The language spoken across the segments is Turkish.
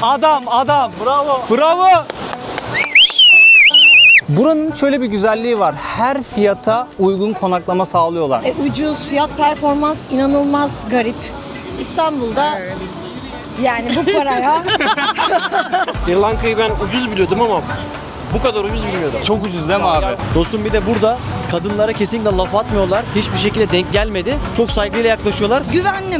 Adam. Bravo. Buranın şöyle bir güzelliği var. Her fiyata uygun konaklama sağlıyorlar. Ucuz, fiyat performans inanılmaz garip. İstanbul'da yani bu paraya Sri Lanka'yı ben ucuz biliyordum ama bu kadar ucuz bilmiyordum. Çok ucuz değil mi abi? Dostum bir de burada kadınlara kesinlikle laf atmıyorlar. Hiçbir şekilde denk gelmedi. Çok saygıyla yaklaşıyorlar. Güvenli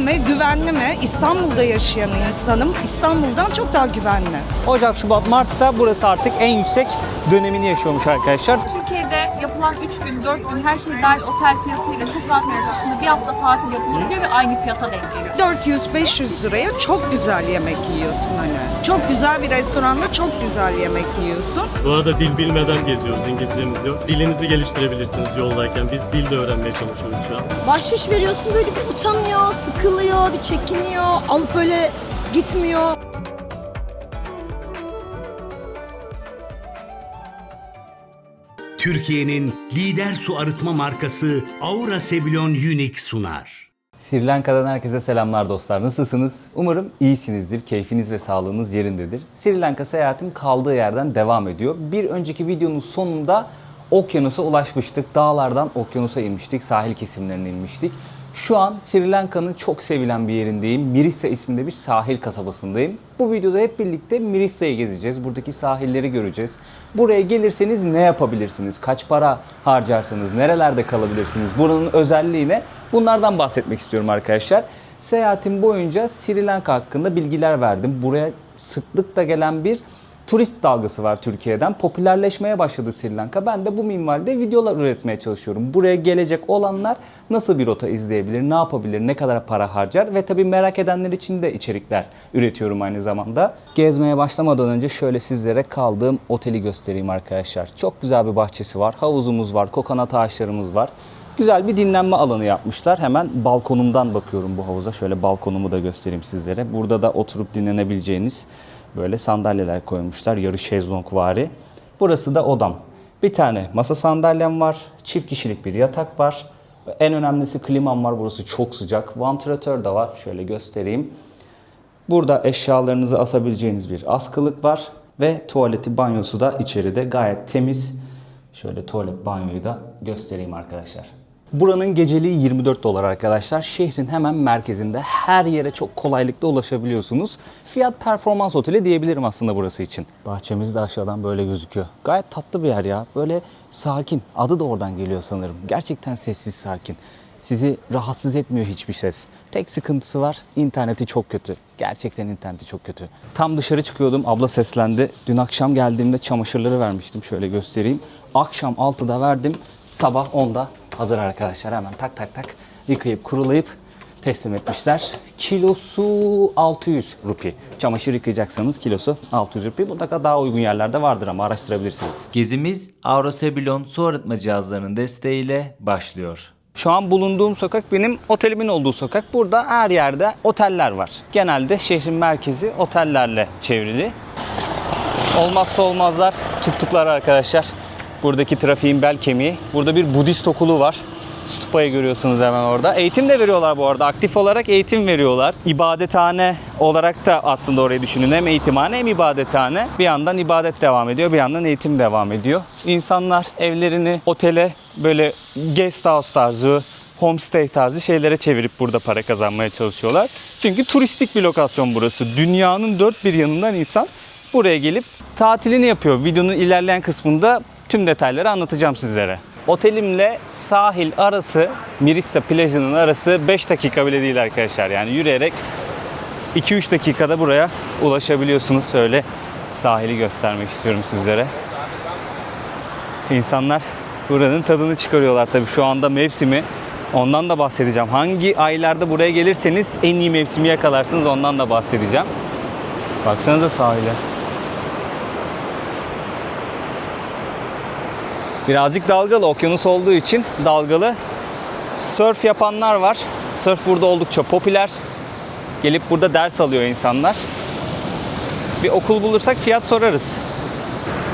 mi? İstanbul'da yaşayan insanım. İstanbul'dan çok daha güvenli. Ocak, Şubat, Mart'ta burası artık en yüksek dönemini yaşıyormuş arkadaşlar. Türkiye'de yapılan 3 gün, 4 gün her şey dahil otel fiyatıyla çok rahat mevcut. Şimdi bir hafta tatil yapılabiliyor ve aynı fiyata denk geliyor. 400-500 liraya çok güzel yemek yiyorsun hani. Çok güzel bir restoranda çok güzel yemek yiyorsun. Bu arada dil bilmeden geziyoruz, İngilizcemiz yok. Dilinizi geliştirebilirsiniz yoldayken. Biz dil de öğrenmeye çalışıyoruz şu an. bahşiş veriyorsun böyle bir utanıyor, sıkılıyor, bir çekiniyor, alıp böyle gitmiyor. Türkiye'nin lider su arıtma markası Aura Sebilon Unique sunar. Sri Lanka'dan herkese selamlar dostlar. Nasılsınız? Umarım iyisinizdir. Keyfiniz ve sağlığınız yerindedir. Sri Lanka seyahatim kaldığı yerden devam ediyor. Bir önceki videonun sonunda okyanusa ulaşmıştık. Dağlardan okyanusa inmiştik. Sahil kesimlerine inmiştik. Şu an Sri Lanka'nın çok sevilen bir yerindeyim. Mirissa isminde bir sahil kasabasındayım. Bu videoda hep birlikte Mirissa'yı gezeceğiz. Buradaki sahilleri göreceğiz. Buraya gelirseniz ne yapabilirsiniz? Kaç para harcarsınız? Nerelerde kalabilirsiniz? Buranın özelliği ne? Bunlardan bahsetmek istiyorum arkadaşlar. Seyahatim boyunca Sri Lanka hakkında bilgiler verdim. Buraya sıklıkla gelen bir turist dalgası var Türkiye'den. Popülerleşmeye başladı Sri Lanka. Ben de bu minvalde videolar üretmeye çalışıyorum. Buraya gelecek olanlar nasıl bir rota izleyebilir, ne yapabilir, ne kadar para harcar ve tabii merak edenler için de içerikler üretiyorum aynı zamanda. Gezmeye başlamadan önce şöyle sizlere kaldığım oteli göstereyim arkadaşlar. Çok güzel bir bahçesi var, havuzumuz var, kokonat ağaçlarımız var. Güzel bir dinlenme alanı yapmışlar. Hemen balkonumdan bakıyorum bu havuza. Şöyle balkonumu da göstereyim sizlere. Burada da oturup dinlenebileceğiniz böyle sandalyeler koymuşlar. Yarı şezlongvari. Burası da odam. Bir tane masa sandalyem var. Çift kişilik bir yatak var. En önemlisi klimam var. Burası çok sıcak. Vantilatör de var. Şöyle göstereyim. Burada eşyalarınızı asabileceğiniz bir askılık var. Ve tuvaleti, banyosu da içeride gayet temiz. Şöyle tuvalet, banyoyu da göstereyim arkadaşlar. Buranın geceliği 24 dolar arkadaşlar. Şehrin hemen merkezinde her yere çok kolaylıkla ulaşabiliyorsunuz. Fiyat performans oteli diyebilirim aslında burası için. Bahçemiz de aşağıdan böyle gözüküyor. Gayet tatlı bir yer ya. Böyle sakin. Adı da oradan geliyor sanırım. Gerçekten sessiz, sakin. Sizi rahatsız etmiyor hiçbir ses. Tek sıkıntısı var. İnterneti çok kötü. Gerçekten interneti çok kötü. Tam dışarı çıkıyordum. Abla seslendi. Dün akşam geldiğimde çamaşırları vermiştim. Şöyle göstereyim. Akşam 6'da verdim. Sabah 10'da hazır arkadaşlar. Hemen tak tak tak yıkayıp kurulayıp teslim etmişler. Kilosu 600 rupi. Çamaşır yıkayacaksanız kilosu 600 rupi. Mutlaka daha uygun yerlerde vardır ama araştırabilirsiniz. Gezimiz Aura Sebilon su arıtma cihazlarının desteğiyle başlıyor. Şu an bulunduğum sokak benim otelimin olduğu sokak. Burada her yerde oteller var. Genelde şehrin merkezi otellerle çevrili. Olmazsa olmazlar tuk-tuklar arkadaşlar. Buradaki trafiğin bel kemiği. Burada bir Budist okulu var. Stupa'yı görüyorsunuz hemen orada. Eğitim de veriyorlar bu arada. Aktif olarak eğitim veriyorlar. İbadethane olarak da aslında orayı düşünün. Hem eğitimhane hem ibadethane. Bir yandan ibadet devam ediyor, bir yandan eğitim devam ediyor. İnsanlar evlerini otele böyle guest house tarzı, homestay tarzı şeylere çevirip burada para kazanmaya çalışıyorlar. Çünkü turistik bir lokasyon burası. Dünyanın dört bir yanından insan buraya gelip tatilini yapıyor. Videonun ilerleyen kısmında tüm detayları anlatacağım sizlere. Otelimle sahil arası, Mirissa plajının arası 5 dakika bile değil arkadaşlar. Yani yürüyerek 2-3 dakikada buraya ulaşabiliyorsunuz. Öyle sahili göstermek istiyorum sizlere. İnsanlar buranın tadını çıkarıyorlar tabii. Şu anda mevsimi. Ondan da bahsedeceğim. Hangi aylarda buraya gelirseniz en iyi mevsimi yakalarsınız, ondan da bahsedeceğim. Baksanıza sahile. Birazcık dalgalı, okyanus olduğu için dalgalı. Sörf yapanlar var. Sörf burada oldukça popüler. Gelip burada ders alıyor insanlar. Bir okul bulursak fiyat sorarız.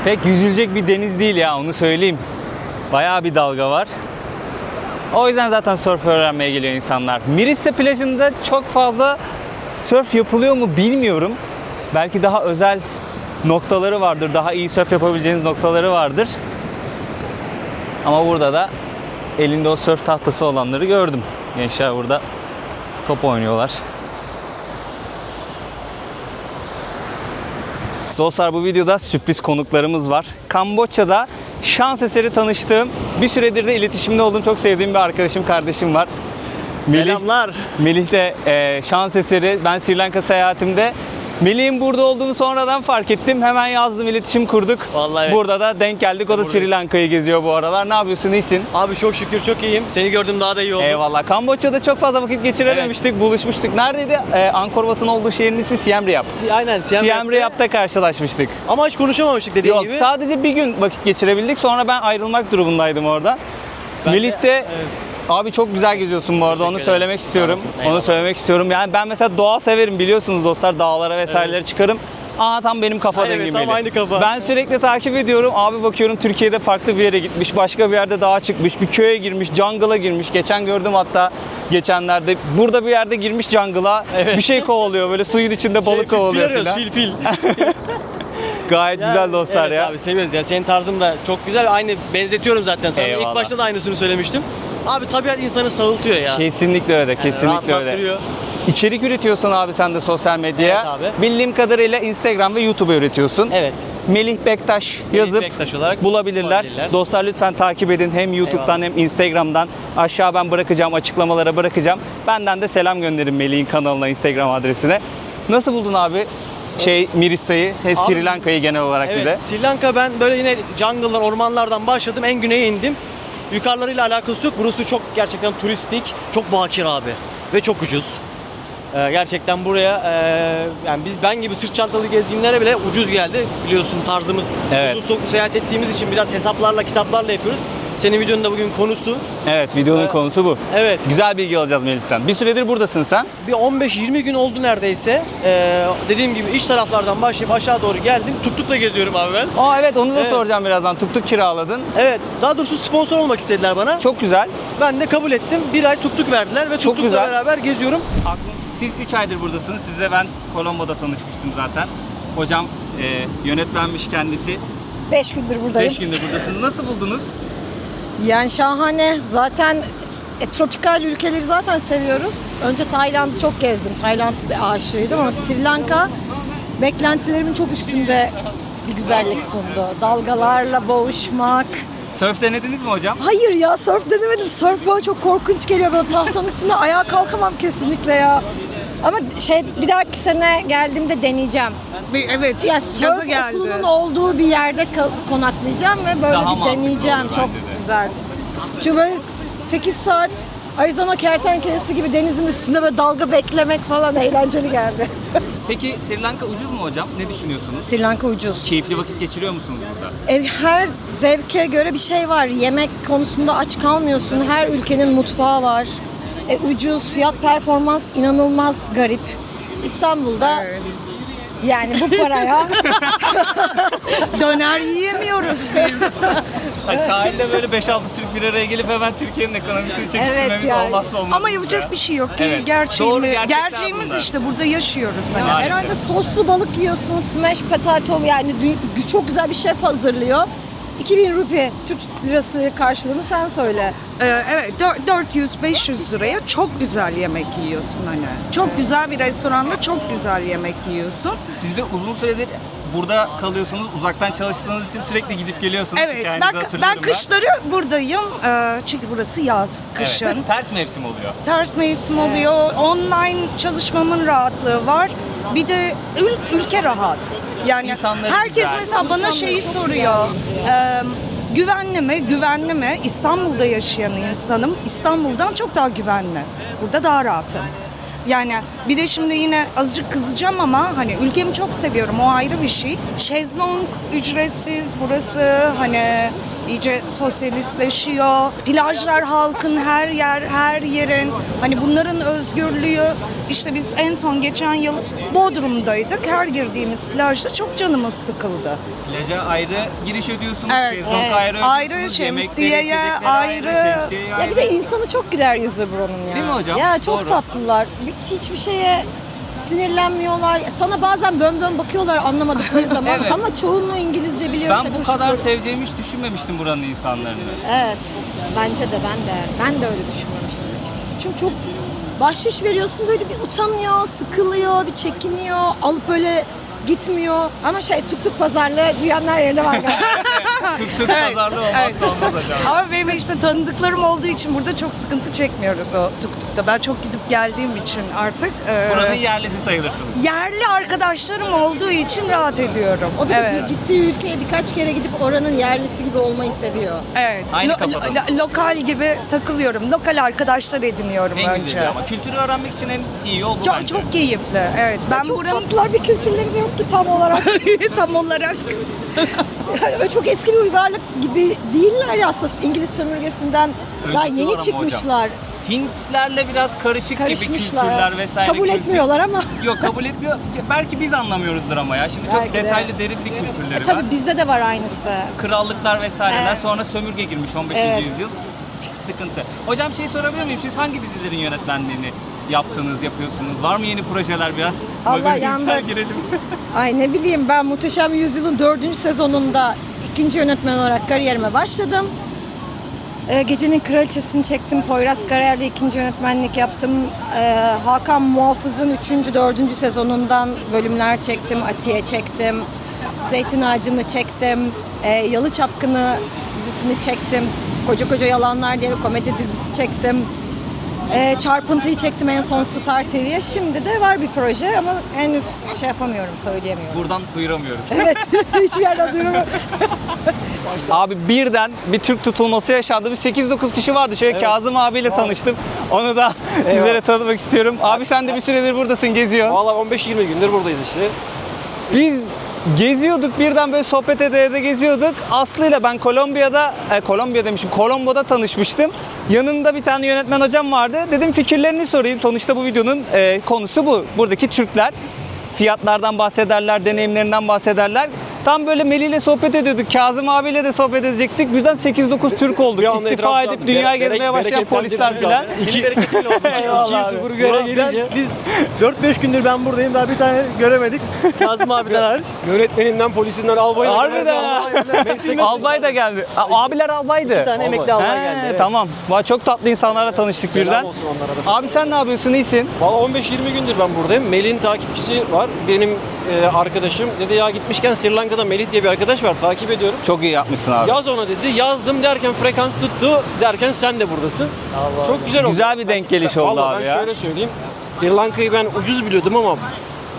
Pek yüzülecek bir deniz değil ya, onu söyleyeyim. Bayağı bir dalga var. O yüzden zaten sörf öğrenmeye geliyor insanlar. Mirissa plajında çok fazla sörf yapılıyor mu bilmiyorum. Belki daha özel noktaları vardır. Daha iyi sörf yapabileceğiniz noktaları vardır. Ama burada da elinde o sörf tahtası olanları gördüm. Gençler burada top oynuyorlar. Dostlar, bu videoda sürpriz konuklarımız var. Kamboçya'da şans eseri tanıştığım, bir süredir de iletişimde olduğum, çok sevdiğim bir arkadaşım, kardeşim var. Selamlar. Melih de şans eseri. Ben Sri Lanka seyahatimde Melih'in burada olduğunu sonradan fark ettim. Hemen yazdım, iletişim kurduk. Vallahi evet. Burada da denk geldik. O da Sri Lanka'yı geziyor bu aralar. Ne yapıyorsun, iyisin? Abi çok şükür çok iyiyim. Seni gördüm daha da iyi oldum. Eyvallah. Kamboçya'da çok fazla vakit geçirememiştik, buluşmuştuk. Neredeydi? Angkor Wat'un olduğu şehrin ismi Siem Reap. Aynen. Siem Reap'ta karşılaşmıştık. Ama hiç konuşamamıştık dediğin Yok, gibi. sadece bir gün vakit geçirebildik. Sonra ben ayrılmak durumundaydım orada. Melih de abi çok güzel geziyorsun bu arada, onu söylemek istiyorum. Onu söylemek istiyorum. Yani ben mesela doğa severim, biliyorsunuz dostlar, dağlara vesaireleri çıkarım. Aa, tam benim kafa Evet, dengim tam Melih. aynı kafa. Ben sürekli takip ediyorum. Abi bakıyorum Türkiye'de farklı bir yere gitmiş, başka bir yerde dağa çıkmış, bir köye girmiş, jungle'a girmiş. Geçen gördüm hatta geçenlerde. Burada bir yerde girmiş jungle'a. Bir şey kovalıyor, böyle suyun içinde balık kovalıyor Fil falan. arıyoruz, fil. Gayet güzel dostlar evet ya. abi seviyoruz ya. Senin tarzın da çok güzel. Aynı benzetiyorum zaten sana. Eyvallah. İlk başta da aynısını söylemiştim. Abi tabiat insanı sağıltıyor ya. Kesinlikle öyle, kesinlikle öyle. Rahatlattırıyor. İçerik üretiyorsun abi sen de sosyal medyaya. Evet abi. Bildiğim kadarıyla Instagram ve YouTube'a üretiyorsun. Evet. Melih Bektaş yazıp Bektaş olarak bulabilirler. Dostlar lütfen takip edin, hem YouTube'dan hem Instagram'dan. Aşağı ben bırakacağım, açıklamalara bırakacağım. Benden de selam gönderin Melih'in kanalına, Instagram adresine. Nasıl buldun abi Mirissa'yı, Abi, Sri Lanka'yı genel olarak bir de? Evet, Sri Lanka, ben böyle yine jungle'dan, ormanlardan başladım. En güneye indim. Yukarılarıyla alakası yok. Burası çok gerçekten turistik. Çok bakir abi. Ve çok ucuz. Gerçekten buraya yani ben gibi sırt çantalı gezginlere bile ucuz geldi. Biliyorsun tarzımız, Evet. uzun soluklu seyahat ettiğimiz için biraz hesaplarla, kitaplarla yapıyoruz. Senin videonun da bugün konusu. Evet, videonun konusu bu. Evet. Güzel bilgi alacağız Melih'ten. Bir süredir buradasın sen. Bir 15-20 gün oldu neredeyse. Dediğim gibi iç taraflardan başlayıp aşağı doğru geldim. Tuktukla geziyorum abi ben. Aa evet, onu da Evet. soracağım birazdan. Tuk kiraladın. Evet. Daha doğrusu sponsor olmak istediler bana. Çok güzel. Ben de kabul ettim. Bir ay tuktuk verdiler ve tuktukla güzel. beraber geziyorum. Siz 3 aydır buradasınız. Sizle ben Colombo'da tanışmıştım zaten. Hocam yönetmenmiş kendisi. 5 gündür buradayım. 5 gündür buradasınız. Nasıl buldunuz? Yani şahane. Zaten tropikal ülkeleri zaten seviyoruz. Önce Tayland'ı çok gezdim. Tayland aşığıydım ama Sri Lanka beklentilerimin çok üstünde bir güzellik sundu. Dalgalarla boğuşmak. Sörf denediniz mi hocam? Hayır ya, sörf denemedim. Sörf bana çok korkunç geliyor. Böyle tahtanın üstünde ayağa kalkamam kesinlikle ya. Ama bir dahaki sene geldiğimde deneyeceğim. Evet, Ya gaza sörf geldi. okulunun olduğu bir yerde konaklayacağım ve böyle Daha bir mantıklı deneyeceğim. olur Çok bence de. güzel. Çünkü böyle 8 saat Arizona kertenkelesi gibi denizin üstünde böyle dalga beklemek falan eğlenceli geldi. Peki Sri Lanka ucuz mu hocam? Ne düşünüyorsunuz? Sri Lanka ucuz. Keyifli vakit geçiriyor musunuz burada? Her zevke göre bir şey var. Yemek konusunda aç kalmıyorsun. Her ülkenin mutfağı var. Ucuz, fiyat performans inanılmaz garip. İstanbul'da yani bu paraya Döner yiyemiyoruz biz. Sahilde böyle 5-6 Türk bir araya gelip hemen Türkiye'nin ekonomisini çekiştirmemiz yani. olmazsa olmaz. Ama yapacak bir şey yok. Evet. Gerçeğimiz, Doğru, gerçekler gerçeğimiz bunlar. işte burada yaşıyoruz hani. Maalesef. herhalde soslu balık yiyorsun, smash potato, yani çok güzel bir şef hazırlıyor. 2000 rupi Türk lirası karşılığını sen söyle. Evet, 400-500 liraya çok güzel yemek yiyorsun hani. Çok güzel bir restoranda çok güzel yemek yiyorsun. Siz de uzun süredir burada kalıyorsunuz. Uzaktan çalıştığınız için sürekli gidip geliyorsunuz. Evet, Hikayenizi ben hatırlıyorum kışları buradayım. Çünkü burası yaz, kışın. Evet, ters mevsim oluyor. Ters mevsim oluyor. Online çalışmamın rahatlığı var. Bir de ülke rahat. Yani İnsanları herkes güzel. mesela bana şeyi soruyor. Güvenli mi? Güvenli mi? İstanbul'da yaşayan insanım. İstanbul'dan çok daha güvenli. Burada daha rahatım. Yani bir de şimdi yine azıcık kızacağım ama hani ülkemi çok seviyorum, o ayrı bir şey. Şezlong ücretsiz burası, hani iyice sosyalistleşiyor. Plajlar halkın her yerin, hani bunların özgürlüğü. İşte biz en son geçen yıl Bodrum'daydık. Her girdiğimiz plajda çok canımız sıkıldı. Plaja ayrı giriş ödüyorsunuz. Evet. Şezlong ayrı Ayrı, ödüyorsunuz. şemsiyeye yemekleri, ayrı. şemsiyeye Ya ayrı. bir de insanı çok güler yüzlü buranın ya. Değil mi hocam? Ya çok Doğru. tatlılar. Hiçbir şeye sinirlenmiyorlar. Sana bazen bön bön bakıyorlar anlamadıkları zaman Evet. ama çoğunluğu İngilizce biliyor. Ben bu kadar seveceğimi hiç düşünmemiştim buranın insanlarını. Evet, bence de ben de öyle düşünmemiştim açıkçası. Çünkü çok bahşiş veriyorsun, böyle bir utanıyor, sıkılıyor, bir çekiniyor, alıp böyle gitmiyor. Ama tuk tuk pazarlığı duyanlar yerine var galiba. Tuk pazarlığı olmazsa olmaz hocam. Ama benim işte tanıdıklarım olduğu için burada çok sıkıntı çekmiyoruz o tuktukta. Ben çok gidip geldiğim için artık Buranın yerlisi sayılırsınız. yerli arkadaşlarım olduğu için rahat ediyorum. O bir de gittiği ülkeye birkaç kere gidip oranın yerlisi gibi olmayı seviyor. Evet. Aynı kafada mısın? Lokal gibi takılıyorum. Lokal arkadaşlar ediniyorum En önce. güzeli ama kültürü öğrenmek için en iyi yol bu Çok bence. çok keyifli. Evet. Ben Çok buranın tatlılar, bir kültürleri de yok ki tam olarak. tam olarak Yani öyle çok eski bir uygarlık gibi değiller ya aslında, İngiliz sömürgesinden daha Öncesi var yeni ama çıkmışlar. Hintlerle biraz karışık gibi Karışmışlar. kültürler vesaire. Kabul etmiyorlar ama. Yok kabul etmiyor. Belki biz anlamıyoruzdur ama ya. Şimdi çok Belki de. detaylı derin bir kültürleri var. Tabii bizde de var aynısı. Krallıklar vesaireler. Evet. Sonra sömürge girmiş 15. Evet. yüzyıl. Sıkıntı. Hocam şey sorabilir miyim? Siz hangi dizilerin yönetmenliğini yapıyorsunuz? Var mı yeni projeler biraz? Allah Magazinsel yandık. girelim. Ay ne bileyim, ben Muhteşem Yüzyıl'ın 4. sezonunda 2. yönetmen olarak kariyerime başladım. Gecenin Kraliçesi'ni çektim. Poyraz Karayel'le 2. yönetmenlik yaptım. Hakan Muhafız'ın 3. 4. sezonundan bölümler çektim. Atiye çektim. Zeytin Ağacı'nı çektim. Yalı Çapkını dizisini çektim. Koca Koca Yalanlar diye bir komedi dizisi çektim. Çarpıntıyı çektim en son Star TV'ye. Şimdi de var bir proje ama henüz şey yapamıyorum, söyleyemiyorum. Buradan duyuramıyoruz. Evet, hiçbir yerden duyuramıyorum. Abi birden bir Türk tutulması yaşandı. Bir 8-9 kişi vardı. Şöyle Kazım abiyle tanıştım. Onu da sizlere tanıtmak istiyorum. Abi sen de bir süredir buradasın, geziyor. Vallahi 15-20 gündür buradayız işte. Biz geziyorduk, birden böyle sohbet ede geziyorduk. Aslı'yla ben Colombo'da tanışmıştım. Yanında bir tane yönetmen hocam vardı. Dedim fikirlerini sorayım. Sonuçta bu videonun konusu bu. Buradaki Türkler fiyatlardan bahsederler, deneyimlerinden bahsederler. Tam böyle Melih ile sohbet ediyorduk. Kazım abiyle de sohbet edecektik. Birden 8-9 Türk olduk. Bir anda İstifa etraftan edip dünya gezmeye başlayan polisler filan. İki bereketiyle oldu. Eyvallah abi. YouTuber'ı göre gelince Biz 4-5 gündür ben buradayım, daha bir tane göremedik. Kazım abiden hariç. yönetmeninden, polisinden, albayına Harbiden ha. Albay da geldi. Abiler albaydı. Bir tane emekli albay He, geldi. Evet. Tamam. Vay, çok tatlı insanlarla tanıştık Selam birden. olsun onlara da. Abi sen ne yapıyorsun? İyisin. Valla 15-20 gündür ben buradayım. Melih'in takipçisi var. Benim arkadaşım. Dedi ya gitmişken Sri Lanka'da Melih diye bir arkadaş var. Takip ediyorum. Çok iyi yapmışsın abi. Yaz ona dedi. Yazdım derken frekans tuttu. Derken sen de buradasın. Çok güzel oldu. Güzel bir denk geliş oldu Vallahi abi ben ya. şöyle söyleyeyim. Sri Lanka'yı ben ucuz biliyordum ama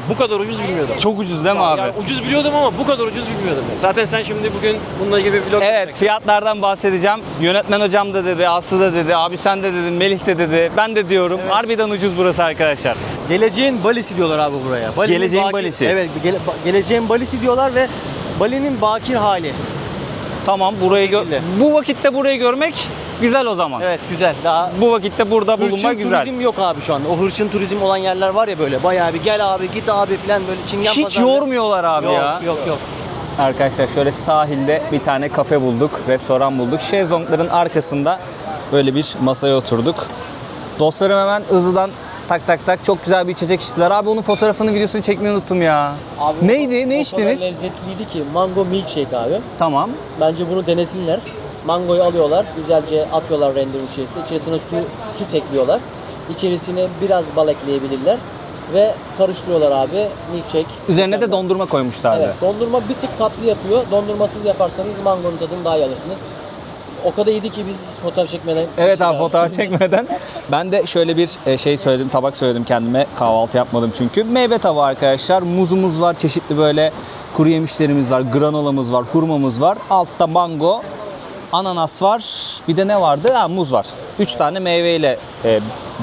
bu kadar ucuz bilmiyordum. Çok ucuz değil mi abi? Yani ucuz biliyordum ama bu kadar ucuz bilmiyordum. Zaten sen şimdi bugün bununla ilgili bir vlog Evet, yapacaksın. fiyatlardan bahsedeceğim. Yönetmen hocam da dedi, Aslı da dedi, abi sen de dedin, Melih de dedi. Ben de diyorum. Harbiden ucuz burası arkadaşlar. Geleceğin Bali'si diyorlar abi buraya. Bali'nin Geleceğin Bali'si. Evet, geleceğin Bali'si diyorlar ve Bali'nin bakir hali. Tamam, şekilde. bu vakitte burayı görmek güzel o zaman. Evet, güzel. Daha Bu vakitte burada bulunmak hırçın güzel. turizm yok abi şu anda. O hırçın turizm olan yerler var ya böyle. Bayağı bir gel abi, git abi falan böyle çingen Hiç pazarları. yormuyorlar abi Yok, ya. yok. Arkadaşlar şöyle sahilde bir tane kafe bulduk, restoran bulduk. Şezlongların arkasında böyle bir masaya oturduk. Dostlarım hemen hızlıdan tak çok güzel bir içecek içtiler. Abi onun fotoğrafını, videosunu çekmeyi unuttum ya. Abi, Neydi? Ne o içtiniz? kadar lezzetliydi ki mango milkshake abi. Tamam. Bence bunu denesinler. Mangoyu alıyorlar, güzelce atıyorlar renderin içerisine. İçerisine süt ekliyorlar. İçerisine biraz bal ekleyebilirler ve karıştırıyorlar abi. Milkshake. Üzerine de mükemmel. dondurma koymuşlardı. Evet, dondurma bir tık tatlı yapıyor. Dondurmasız yaparsanız mangonun tadını daha iyi alırsınız. O kadar iyiydi ki biz hiç fotoğraf çekmeden. Evet abi, fotoğraf çekmeden. Ben de şöyle bir şey söyledim, tabak söyledim kendime. Kahvaltı yapmadım çünkü. Meyve tabağı arkadaşlar. Muzumuz var, çeşitli böyle kuru yemişlerimiz var, granolamız var, hurmamız var. Altta mango, ananas var. Bir de ne vardı? Ha, muz var. 3 tane meyveyle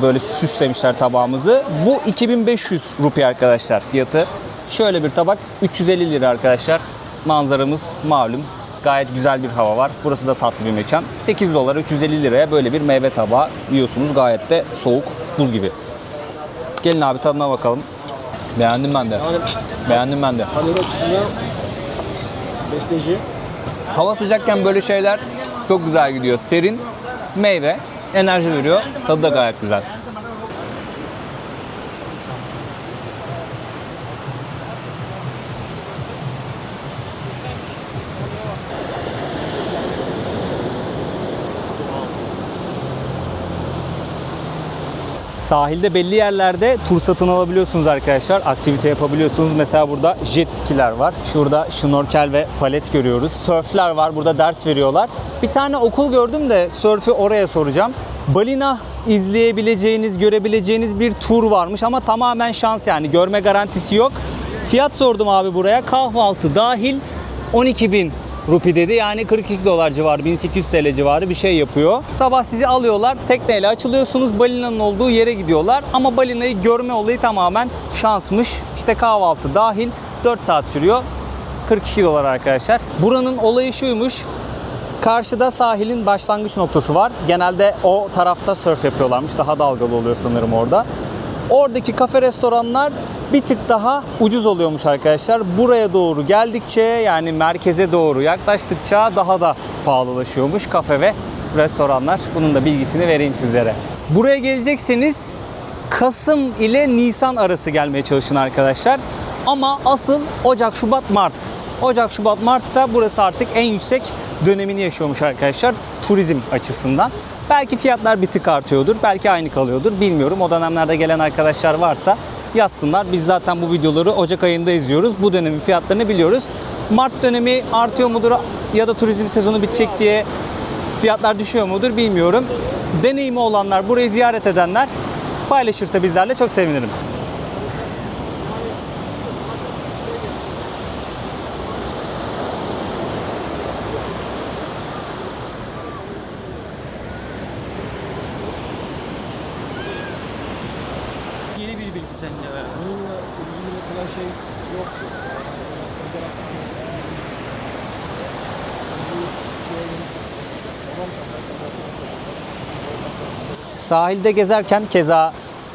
böyle süslemişler tabağımızı. Bu 2500 rupi arkadaşlar fiyatı. Şöyle bir tabak 350 lira arkadaşlar. Manzaramız malum. Gayet güzel bir hava var. Burası da tatlı bir mekan. 8 dolara 350 liraya böyle bir meyve tabağı yiyorsunuz. Gayet de soğuk, buz gibi. Gelin abi tadına bakalım. Beğendim ben de. Beğendim ben de. Kalori açısından besleyici. Hava sıcakken böyle şeyler çok güzel gidiyor. Serin, meyve, enerji veriyor. Tadı da gayet güzel. Sahilde belli yerlerde tur satın alabiliyorsunuz arkadaşlar. Aktivite yapabiliyorsunuz. Mesela burada jet skiler var. Şurada şnorkel ve palet görüyoruz. Sörfler var. Burada ders veriyorlar. Bir tane okul gördüm de sörfü oraya soracağım. Balina izleyebileceğiniz, görebileceğiniz bir tur varmış ama tamamen şans, yani görme garantisi yok. Fiyat sordum abi buraya. Kahvaltı dahil 12.000 rupi dedi. Yani 42 dolar civarı, 1800 TL civarı bir şey yapıyor. Sabah sizi alıyorlar. Tekneyle açılıyorsunuz. Balinanın olduğu yere gidiyorlar. Ama balinayı görme olayı tamamen şansmış. İşte kahvaltı dahil 4 saat sürüyor. 42 dolar arkadaşlar. Buranın olayı şuymuş. Karşıda sahilin başlangıç noktası var. Genelde o tarafta surf yapıyorlarmış. Daha dalgalı oluyor sanırım orada. Oradaki kafe, restoranlar bir tık daha ucuz oluyormuş arkadaşlar. Buraya doğru geldikçe, yani merkeze doğru yaklaştıkça daha da pahalılaşıyormuş kafe ve restoranlar. Bunun da bilgisini vereyim sizlere. Buraya gelecekseniz Kasım ile Nisan arası gelmeye çalışın arkadaşlar. Ama asıl Ocak, Şubat, Mart. Ocak, Şubat, Mart'ta burası artık en yüksek dönemini yaşıyormuş arkadaşlar turizm açısından. Belki fiyatlar bir tık artıyordur, belki aynı kalıyordur, bilmiyorum. O dönemlerde gelen arkadaşlar varsa yazsınlar. Biz zaten bu videoları Ocak ayında izliyoruz. Bu dönemin fiyatlarını biliyoruz. Mart dönemi artıyor mudur ya da turizm sezonu bitecek diye fiyatlar düşüyor mudur bilmiyorum. Deneyimi olanlar, burayı ziyaret edenler paylaşırsa bizlerle çok sevinirim. Yeni bir bilgi sence. Bununla ilgili mesela şey yok. Sahilde gezerken, keza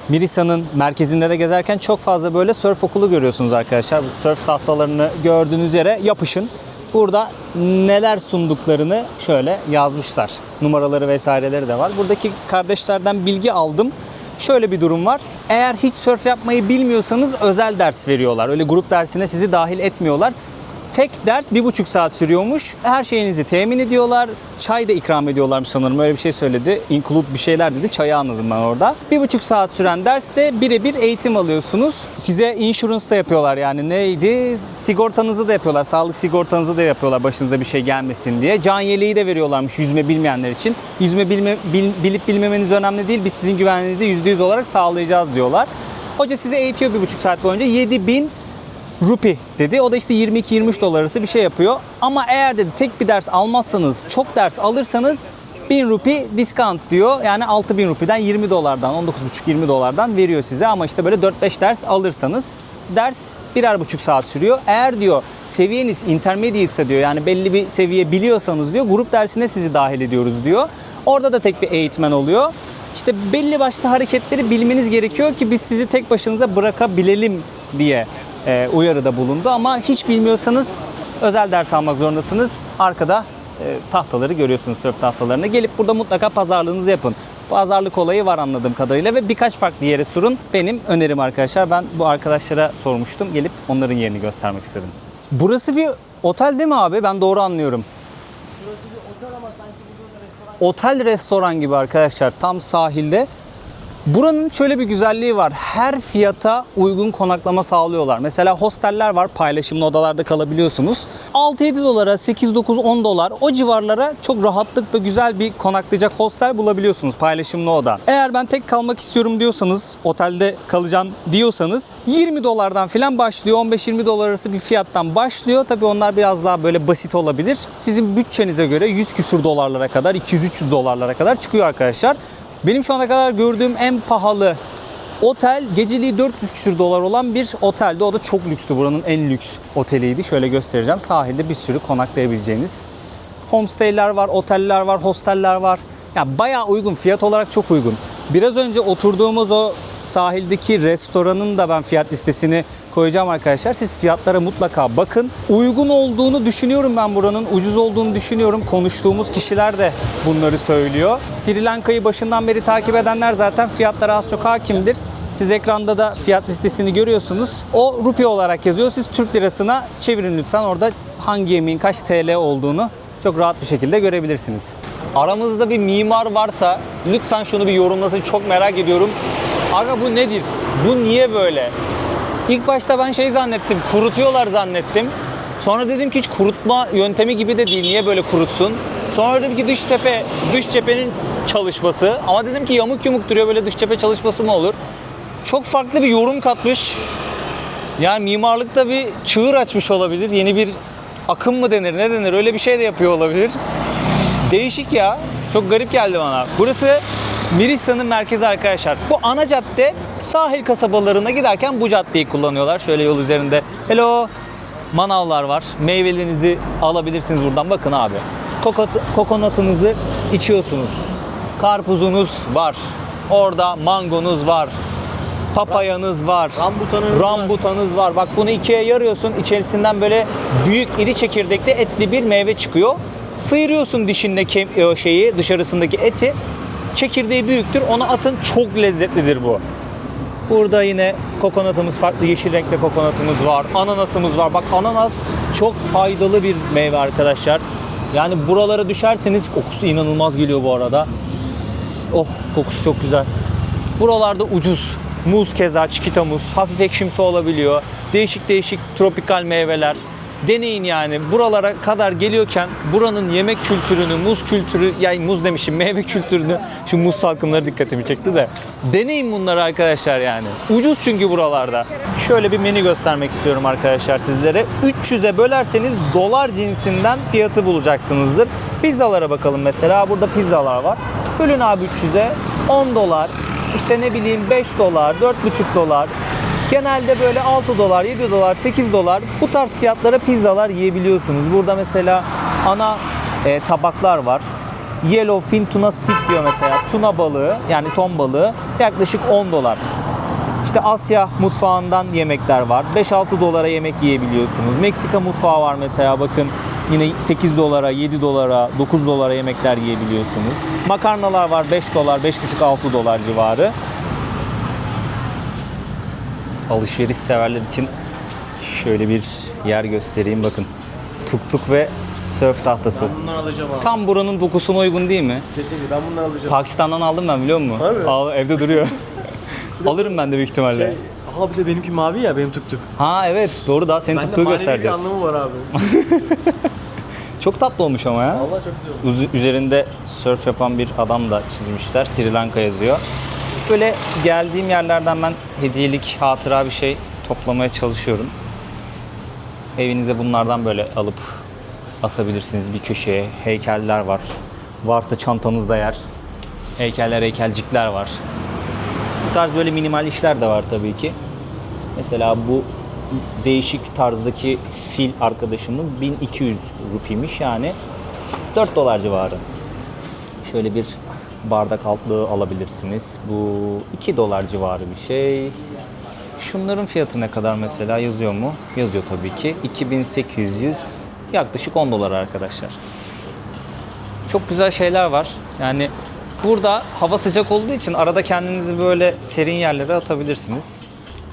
Mirisa'nın merkezinde de gezerken çok fazla böyle surf okulu görüyorsunuz arkadaşlar. Bu surf tahtalarını gördüğünüz yere yapışın. Burada neler sunduklarını şöyle yazmışlar. Numaraları vesaireleri de var. Buradaki kardeşlerden bilgi aldım. Şöyle bir durum var. Eğer hiç surf yapmayı bilmiyorsanız özel ders veriyorlar. Öyle grup dersine sizi dahil etmiyorlar. Tek ders 1,5 saat sürüyormuş. Her şeyinizi temin ediyorlar. Çay da ikram ediyorlarmış sanırım. Öyle bir şey söyledi. Include bir şeyler dedi. Çayı anladım ben orada. 1,5 saat süren derste birebir eğitim alıyorsunuz. Size insurance da yapıyorlar, yani neydi? Sigortanızı da yapıyorlar. Sağlık sigortanızı da yapıyorlar başınıza bir şey gelmesin diye. Can yeleği de veriyorlarmış yüzme bilmeyenler için. Yüzme bilip bilmemeniz önemli değil. Biz sizin güvenliğinizi %100 olarak sağlayacağız diyorlar. Hoca sizi eğitiyor 1,5 saat boyunca. 7.000 rupi dedi. O da işte 22-23 dolar arası bir şey yapıyor. Ama eğer dedi tek bir ders almazsanız, çok ders alırsanız 1000 rupi discount diyor. Yani 6.000 rupiden 20 dolardan, 19,5-20 dolardan veriyor size. Ama işte böyle 4-5 ders alırsanız ders 1,5 saat sürüyor. Eğer diyor seviyeniz intermediate ise diyor, yani belli bir seviye biliyorsanız diyor, grup dersine sizi dahil ediyoruz diyor. Orada da tek bir eğitmen oluyor. İşte belli başlı hareketleri bilmeniz gerekiyor ki biz sizi tek başınıza bırakabilelim diye uyarıda bulundu. Ama hiç bilmiyorsanız özel ders almak zorundasınız. Arkada tahtaları görüyorsunuz, surf tahtalarını. Gelip burada mutlaka pazarlığınızı yapın. Pazarlık olayı var anladığım kadarıyla ve birkaç farklı yere sorun. Benim önerim arkadaşlar. Ben bu arkadaşlara sormuştum. Gelip onların yerini göstermek istedim. Burası bir otel değil mi abi? Ben doğru anlıyorum. Burası bir otel ama sanki burada restoran. Otel restoran gibi arkadaşlar. Tam sahilde. Buranın şöyle bir güzelliği var. Her fiyata uygun konaklama sağlıyorlar. Mesela hosteller var. Paylaşımlı odalarda kalabiliyorsunuz. 6-7 dolara, 8-9-10 dolar o civarlara çok rahatlıkla güzel bir konaklayacak hostel bulabiliyorsunuz. Paylaşımlı oda. Eğer ben tek kalmak istiyorum diyorsanız, otelde kalacağım diyorsanız 20 dolardan falan başlıyor. 15-20 dolar arası bir fiyattan başlıyor. Tabii onlar biraz daha böyle basit olabilir. Sizin bütçenize göre 100 küsur dolarlara kadar, 200-300 dolarlara kadar çıkıyor arkadaşlar. Benim şu ana kadar gördüğüm en pahalı otel geceliği 400 küsur dolar olan bir oteldi. O da çok lükstü. Buranın en lüks oteliydi. Şöyle göstereceğim. Sahilde bir sürü konaklayabileceğiniz homestay'ler var, oteller var, hosteller var. Yani bayağı uygun. Fiyat olarak çok uygun. Biraz önce oturduğumuz o sahildeki restoranın da ben fiyat listesini koyacağım arkadaşlar. Siz fiyatlara mutlaka bakın. Uygun olduğunu düşünüyorum ben buranın. Ucuz olduğunu düşünüyorum. Konuştuğumuz kişiler de bunları söylüyor. Sri Lanka'yı başından beri takip edenler zaten fiyatlara az çok hakimdir. Siz ekranda da fiyat listesini görüyorsunuz. O rupi olarak yazıyor. Siz Türk lirasına çevirin lütfen. Orada hangi yemeğin kaç TL olduğunu çok rahat bir şekilde görebilirsiniz. Aramızda bir mimar varsa lütfen şunu bir yorumlasın. Çok merak ediyorum. Aga bu nedir? Bu niye böyle? İlk başta ben şey zannettim, kurutuyorlar zannettim. Sonra dedim ki hiç kurutma yöntemi gibi de değil, niye böyle kurutsun? Sonra dedim ki dış cephenin çalışması. Ama dedim ki yamuk yumuk duruyor, böyle dış cephe çalışması mı olur? Çok farklı bir yorum katmış. Yani mimarlıkta bir çığır açmış olabilir. Yeni bir akım mı denir, ne denir, öyle bir şey de yapıyor olabilir. Değişik ya. Çok garip geldi bana. Burası Mirisa'nın merkezi arkadaşlar. Bu ana cadde, sahil kasabalarına giderken bu caddeyi kullanıyorlar. Şöyle yol üzerinde. Hello. Manavlar var. Meyvelerinizi alabilirsiniz buradan. Bakın abi. Kokonatınızı içiyorsunuz. Karpuzunuz var. Orada mangonuz var. Papayanız var. Rambutanız var. Bak bunu ikiye yarıyorsun. İçerisinden böyle büyük iri çekirdekli etli bir meyve çıkıyor. Sıyırıyorsun dişindeki o şeyi, dışarısındaki eti. Çekirdeği büyüktür. Onu atın. Çok lezzetlidir bu. Burada yine kokonatımız farklı. Yeşil renkte kokonatımız var. Ananasımız var. Bak ananas çok faydalı bir meyve arkadaşlar. Yani buralara düşerseniz kokusu inanılmaz geliyor bu arada. Oh, kokusu çok güzel. Buralarda ucuz. Muz keza, çikita muz. Hafif ekşimsi olabiliyor. Değişik değişik tropikal meyveler. Deneyin yani. Buralara kadar geliyorken buranın yemek kültürünü, muz kültürü, yani muz demişim, meyve kültürünü, şu muz salkımları dikkatimi çekti de. Deneyin bunları arkadaşlar yani. Ucuz çünkü buralarda. Şöyle bir menü göstermek istiyorum arkadaşlar sizlere. 300'e bölerseniz dolar cinsinden fiyatı bulacaksınızdır. Pizzalara bakalım mesela. Burada pizzalar var. Bölün abi 300'e 10 dolar. İşte ne bileyim 5 dolar, 4,5 dolar. Genelde böyle 6 dolar, 7 dolar, 8 dolar bu tarz fiyatlara pizzalar yiyebiliyorsunuz. Burada mesela ana tabaklar var. Yellowfin tuna stick diyor mesela. Tuna balığı, yani ton balığı yaklaşık 10 dolar. İşte Asya mutfağından yemekler var. 5-6 dolara yemek yiyebiliyorsunuz. Meksika mutfağı var mesela, bakın. Yine 8 dolara, 7 dolara, 9 dolara yemekler yiyebiliyorsunuz. Makarnalar var 5 dolar, 5,5-6 dolar civarı. Alışveriş severler için şöyle bir yer göstereyim, bakın. Tuk tuk ve sörf tahtası. Ben bundan alacağım abi. Tam buranın dokusuna uygun değil mi? Kesinlikle ben bundan alacağım. Pakistan'dan aldım ben, biliyor musun? Evde duruyor. Alırım ben de büyük ihtimalle. Aha bir de benimki mavi ya, benim tuk tuk. Ha evet, doğru, daha senin tuktuğu göstereceğiz. Bende manevi bir anlamı var abi. Çok tatlı olmuş ama ya. Vallahi çok güzel olmuş. Üzerinde sörf yapan bir adam da çizmişler. Sri Lanka yazıyor. Böyle geldiğim yerlerden ben hediyelik, hatıra bir şey toplamaya çalışıyorum. Evinize bunlardan böyle alıp asabilirsiniz bir köşeye. Heykeller var. Varsa çantanızda yer. Heykeller, heykelcikler var. Bu tarz böyle minimal işler de var tabii ki. Mesela bu değişik tarzdaki fil arkadaşımız 1200 rupiymiş, yani 4 dolar civarı. Şöyle bir bardak altlığı alabilirsiniz. Bu 2 dolar civarı bir şey. Şunların fiyatı ne kadar mesela, yazıyor mu? Yazıyor tabii ki. 2800, yaklaşık 10 dolar arkadaşlar. Çok güzel şeyler var. Yani burada hava sıcak olduğu için arada kendinizi böyle serin yerlere atabilirsiniz.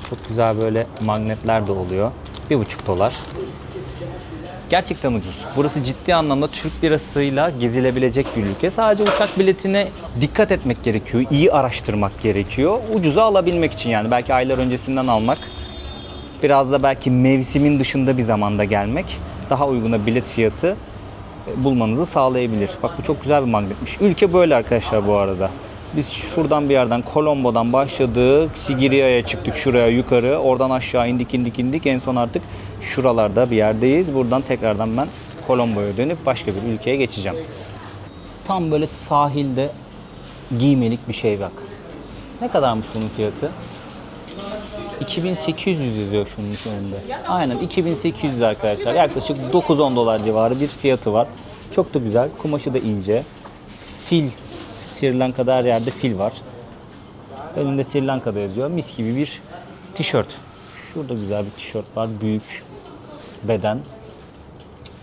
Çok güzel böyle magnetler de oluyor. 1,5 dolar. Gerçekten ucuz. Burası ciddi anlamda Türk lirasıyla gezilebilecek bir ülke. Sadece uçak biletine dikkat etmek gerekiyor. İyi araştırmak gerekiyor. Ucuza alabilmek için, yani belki aylar öncesinden almak. Biraz da belki mevsimin dışında bir zamanda gelmek daha uyguna bilet fiyatı bulmanızı sağlayabilir. Bak bu çok güzel bir magnetmiş. Ülke böyle arkadaşlar bu arada. Biz şuradan bir yerden, Colombo'dan başladık. Sigiria'ya çıktık, şuraya yukarı. Oradan aşağı indik. En son artık şuralarda bir yerdeyiz. Buradan tekrardan ben Colombo'ya dönüp başka bir ülkeye geçeceğim. Tam böyle sahilde giymelik bir şey bak. Ne kadarmış bunun fiyatı? 2800 yazıyor şunun üzerinde. Aynen 2800 arkadaşlar. Yaklaşık 9-10 dolar civarı bir fiyatı var. Çok da güzel. Kumaşı da ince. Fil. Sri Lanka'da her yerde fil var. Önünde Sri Lanka'da yazıyor. Mis gibi bir tişört. Şurada güzel bir tişört var. Büyük beden.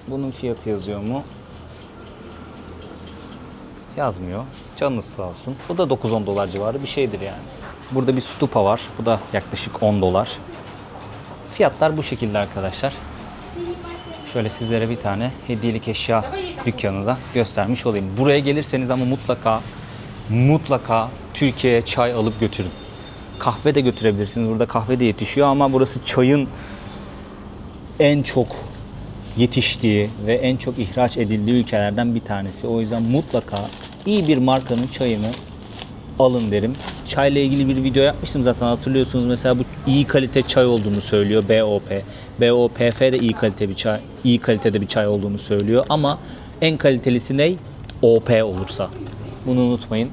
Bunun fiyatı yazıyor mu? Yazmıyor. Canınız sağ olsun. Bu da 9-10 dolar civarı bir şeydir yani. Burada bir stupa var. Bu da yaklaşık 10 dolar. Fiyatlar bu şekilde arkadaşlar. Şöyle sizlere bir tane hediyelik eşya dükkanını da göstermiş olayım. Buraya gelirseniz ama mutlaka Türkiye'ye çay alıp götürün. kahve de götürebilirsiniz. Burada kahve de yetişiyor ama burası çayın en çok yetiştiği ve en çok ihraç edildiği ülkelerden bir tanesi. O yüzden mutlaka iyi bir markanın çayını alın derim. Çayla ilgili bir video yapmıştım zaten, hatırlıyorsunuz. Mesela bu iyi kalite çay olduğunu söylüyor BOP. BOPF de iyi kalite bir çay, iyi kalitede bir çay olduğunu söylüyor ama en kalitelisi ne? OP olursa. Bunu unutmayın.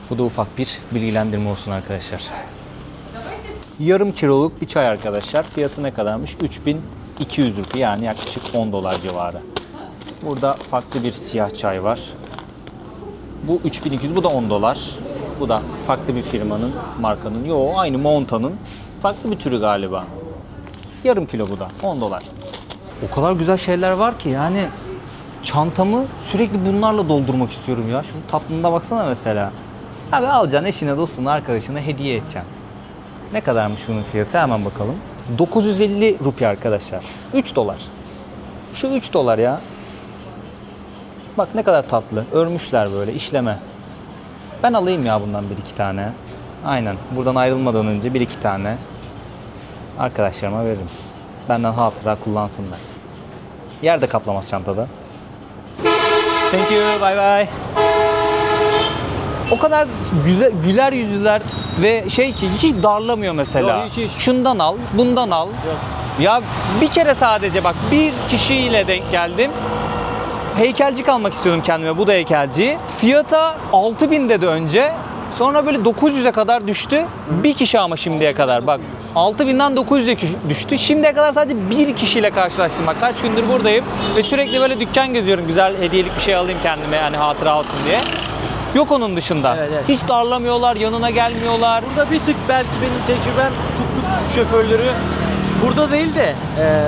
Bu da ufak bir bilgilendirme olsun arkadaşlar. Yarım kiloluk bir çay arkadaşlar. Fiyatı ne kadarmış? 3200 rupi, yani yaklaşık 10 dolar civarı. Burada farklı bir siyah çay var. Bu 3200, bu da 10 dolar. Bu da farklı bir firmanın, markanın. Yo, aynı Monta'nın farklı bir türü galiba. Yarım kilo bu da 10 dolar. O kadar güzel şeyler var ki yani çantamı sürekli bunlarla doldurmak istiyorum ya. Şu tatlına baksana mesela. Abi alacaksın, eşine, dostuna, arkadaşına hediye edeceksin. Ne kadarmış bunun fiyatı? Hemen bakalım. 950 rupi arkadaşlar. 3 dolar. Şu 3 dolar ya. Bak ne kadar tatlı. Örmüşler böyle, işleme. Ben alayım ya bundan 1-2 tane. Aynen. Buradan ayrılmadan önce 1-2 tane arkadaşlarıma veririm. Benden hatıra kullansınlar. Yer de kaplamaz çantada. Thank you. Bye bye. O kadar güzel, güler yüzlüler ve şey ki hiç darlamıyor mesela. Yok, hiç. Şundan al, bundan al. Yok. Ya bir kere sadece bak bir kişiyle denk geldim. Heykelcik almak istiyordum kendime. Bu da heykelci. Fiyata 6000 dedi önce. Sonra böyle 900'e kadar düştü. Bir kişi ama şimdiye kadar. Bak 6000'den 900'e düştü. Şimdiye kadar sadece bir kişiyle karşılaştım. Bak kaç gündür buradayım. Ve sürekli böyle dükkan geziyorum. Güzel hediyelik bir şey alayım kendime, yani hatıra olsun diye. Yok onun dışında. Evet, evet. Hiç darlamıyorlar, yanına gelmiyorlar. Burada bir tık belki benim tecrübem tuk şoförleri burada değil de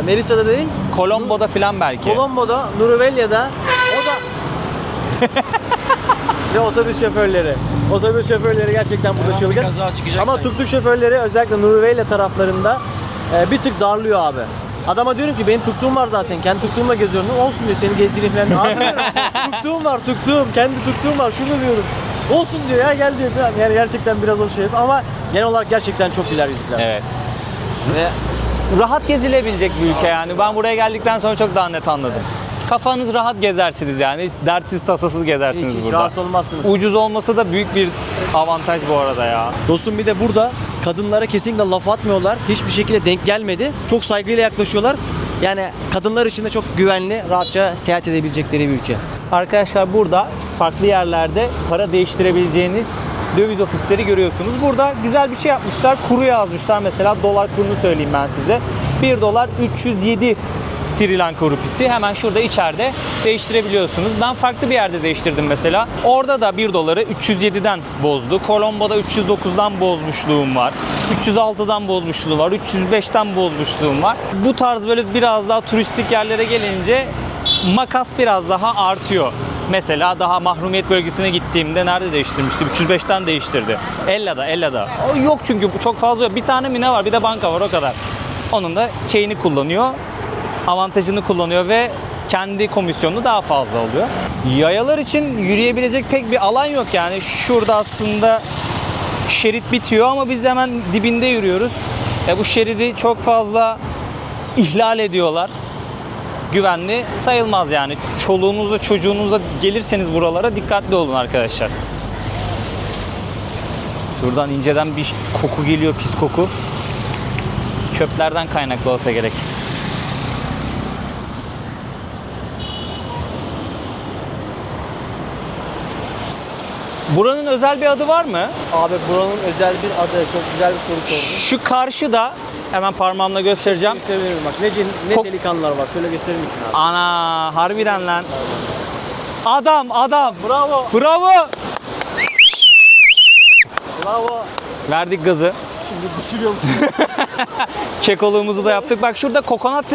Melisa'da değil. Colombo'da falan belki. Colombo'da, Nuruvelya'da o da ve otobüs şoförleri. Otobüs şoförleri gerçekten burada çılgın. Kaza çıkacak Ama sanki. tuk şoförleri özellikle Nuruvelya'da taraflarında bir tık darlıyor abi. Adama diyorum ki benim tuktuğum var zaten. Kendi tuktuğumla geziyorum. Ne olsun diyor, seni gezdiğini falan. Abi diyorum, tuktuğum var, tuktuğum. Kendi tuktuğum var. Şunu diyorum. Olsun diyor ya, gel diyor falan. Yani gerçekten biraz o şey yapıyor ama genel olarak gerçekten çok güler yüzlüler. Evet. Ve Rahat gezilebilecek bir ülke yani. Ben buraya geldikten sonra çok daha net anladım. Kafanız rahat gezersiniz yani. Dertsiz tasasız gezersiniz hiç burada. rahatsız olmazsınız. Ucuz olması da büyük bir avantaj bu arada ya. Dostum bir de burada kadınlara kesinlikle laf atmıyorlar. Hiçbir şekilde denk gelmedi. Çok saygıyla yaklaşıyorlar. Yani kadınlar için de çok güvenli, rahatça seyahat edebilecekleri bir ülke. Arkadaşlar burada farklı yerlerde para değiştirebileceğiniz döviz ofisleri görüyorsunuz. Burada güzel bir şey yapmışlar. Kuru yazmışlar mesela. Dolar kurunu söyleyeyim ben size. 1 dolar 307 Sri Lanka rupisi. Hemen şurada içeride değiştirebiliyorsunuz. Ben farklı bir yerde değiştirdim mesela. Orada da 1 doları 307'den bozdu. Colombo'da 309'dan bozmuşluğum var. 306'dan bozmuşluğum var. 305'ten bozmuşluğum var. Bu tarz böyle biraz daha turistik yerlere gelince makas biraz daha artıyor. Mesela daha mahrumiyet bölgesine gittiğimde nerede değiştirmiştim? 305'ten değiştirdi. Ella'da. O yok çünkü çok fazla yok. Bir tane mi ne var? Bir de banka var, o kadar. Onun da şeyini kullanıyor. Avantajını kullanıyor ve kendi komisyonu daha fazla oluyor. Yayalar için yürüyebilecek pek bir alan yok yani. Şurada aslında şerit bitiyor ama biz hemen dibinde yürüyoruz. Bu şeridi çok fazla ihlal ediyorlar. Güvenli sayılmaz yani. Çoluğunuzla çocuğunuzla gelirseniz buralara dikkatli olun arkadaşlar. Şuradan inceden bir koku geliyor, pis koku. Çöplerden kaynaklı olsa gerek. Buranın özel bir adı var mı? Abi buranın özel bir adı, çok güzel bir soru sordun. Şu karşıda, hemen parmağımla göstereceğim. Gösterebilirim bak. Ne delikanlılar var. Şöyle gösterir misin abi? Ana, harbiden lan. Adam. Bravo. Bravo. Bravo. Verdik gazı. Şimdi düşürüyorum. Kekoluğumuzu da yaptık. Bak şurada kokonat